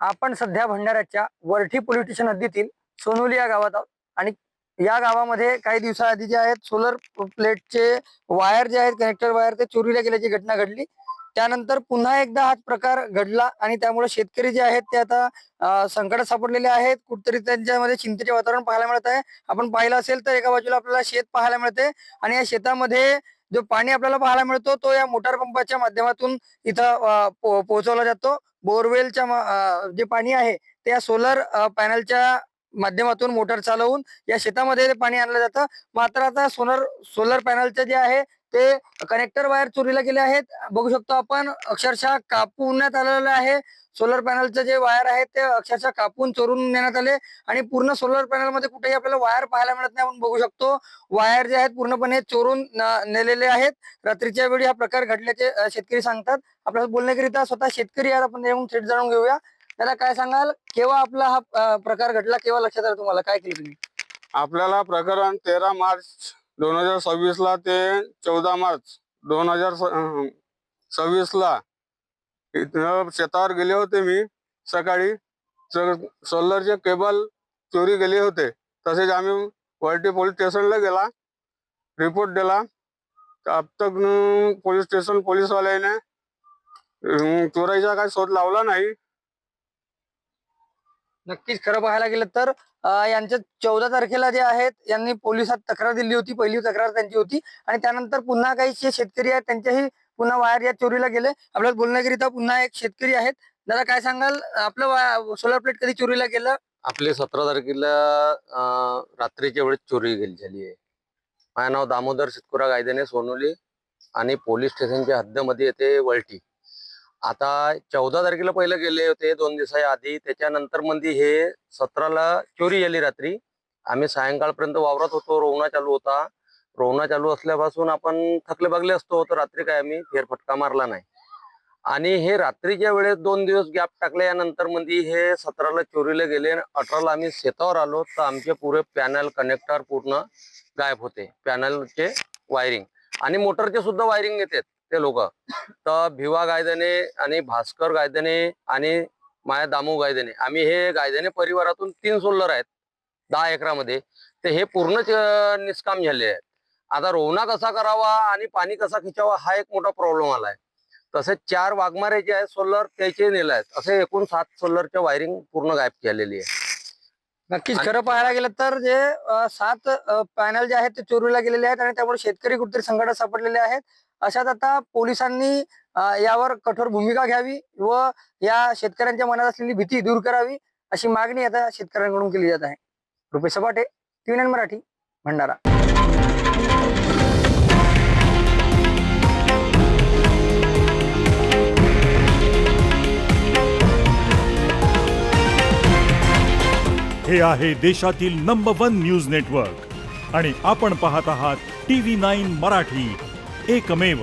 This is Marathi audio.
आपण सध्या भंडाऱ्याच्या वरठी पोलीस स्टेशन हद्दीतील सोनोली या गावात आहोत आणि या गावामध्ये काही दिवसाआधी जे आहेत सोलर प्लेटचे वायर जे आहेत कनेक्टर वायर ते चोरीला गेल्याची घटना घडली। त्यानंतर पुन्हा एकदा हा प्रकार घडला आणि त्यामुळे शेतकरी जे आहेत ते आता संकटात सापडलेले आहेत। कुठतरी त्यांच्यामध्ये चिंतेचे वातावरण पाहायला मिळत आहे। आपण पाहिलं असेल तर एका बाजूला आपल्याला शेत पाहायला मिळते आणि या शेतामध्ये जो पाणी आपल्याला पाहायला मिळतो तो या मोटार पंपाच्या माध्यमातून इथं पोहोचवला जातो। बोरवेलच्या जे पाणी आहे ते या सोलर पॅनलच्या माध्यमातून मोटर चालवून या शेतामध्ये पाणी आणलं जातं। मात्र आता सोलर पॅनलचे जे आहे ते कनेक्टर वायर चोरीला गेले आहेत। बघू शकतो आपण अक्षरशः कापून आलेलं आहे। सोलर पॅनलचे जे वायर आहेत ते अक्षरशः कापून चोरून नेण्यात आले आणि पूर्ण सोलर पॅनल मध्ये कुठेही आपल्याला वायर पाहायला मिळत नाही। आपण बघू शकतो वायर जे आहेत पूर्णपणे चोरून नेलेले आहेत। रात्रीच्या वेळी हा प्रकार घडल्याचे शेतकरी सांगतात। आपल्याला बोलण्याकरिता स्वतः शेतकरी आहेत, आपण येऊन थेट जाणून घेऊया। त्याला काय सांगाल, केव्हा आपला हा प्रकार घडला, केव्हा लक्षात आलं तुम्हाला, काय केलं तुम्ही? आपल्याला प्रकरण 13 मार्च 2026 ला ते 14 मार्च 2026 ला शेतावर गेले होते। मी सकाळी सोलरचे केबल चोरी गेले होते। तसेच आम्ही वरठी पोलीस स्टेशनला गेला, रिपोर्ट दिला। अब तक पोलीस स्टेशन पोलीसवाल्याने चोराईचा काही शोध लावला नाही। नक्कीच खरं पाहायला गेलं तर यांच्या 14 तारखेला जे आहेत यांनी पोलिसात तक्रार दिली होती। पहिली तक्रार त्यांची होती आणि त्यानंतर पुन्हा काही शेतकरी आहेत त्यांच्याही पुन्हा वायर या चोरीला गेले। आपल्याला बोलण्याकरिता पुन्हा एक शेतकरी आहेत। दादा काय सांगाल, आपलं सोलर प्लेट कधी चोरीला गेलं? आपले 17 तारखेला रात्रीच्या वेळेस चोरी झाली आहे। माझं नाव दामोदर शितकुरा गायदेने, सोनोली आणि पोलीस स्टेशनच्या हद्दीमध्ये येते वळठी। आता 14 तारखेला पहिले गेले होते 2 दिवसा आधी, त्याच्यानंतर मध्ये हे 17ला चोरी झाली रात्री। आम्ही सायंकाळपर्यंत वावरात होतो, रोवणा चालू होता। रोवणा चालू असल्यापासून आपण थकले बगले असतो, तर रात्री काय आम्ही फेरफटका मारला नाही आणि हे रात्रीच्या वेळेस 2 दिवस गॅप टाकल्यानंतर मध्ये हे 17ला चोरीला गेले। 18ला आम्ही शेतावर आलो तर आमचे पुरे पॅनल कनेक्टर पूर्ण गायब होते। पॅनलचे वायरिंग आणि मोटरचे सुद्धा वायरिंग येतात ते लोक। तर भिवा गायदेने आणि भास्कर गायदेने आणि माया दामू गायदेने, आम्ही हे गायदेने परिवारातून 3 सोलर आहेत 10 एकरामध्ये, ते हे पूर्णच निष्काम झाले आहेत। आता रोवणा कसा करावा आणि पाणी कसा खिचावा हा एक मोठा प्रॉब्लेम आलाय। तसेच 4 वाघमारे जे आहेत सोलर त्याचे नेले आहेत। असे एकूण 7 सोलरच्या वायरिंग पूर्ण गायब केलेली आहे। नक्कीच खरं पाहायला गेलं तर जे 7 पॅनल जे आहेत ते चोरीला गेलेले आहेत आणि त्यामुळे शेतकरी कुठेतरी संकटात सापडलेले आहेत। अशात आता पोलिसांनी यावर कठोर भूमिका घ्यावी व या शेतकऱ्यांच्या मनात असलेली भीती दूर करावी अशी मागणी आता शेतकऱ्यांकडून केली जात आहे। रुपेश सपाटे, TVN मराठी, भंडारा। हे आहे देशातील नंबर 1 न्यूज नेटवर्क आणि आपण पाहत आहात TV9 मराठी, एकमेव।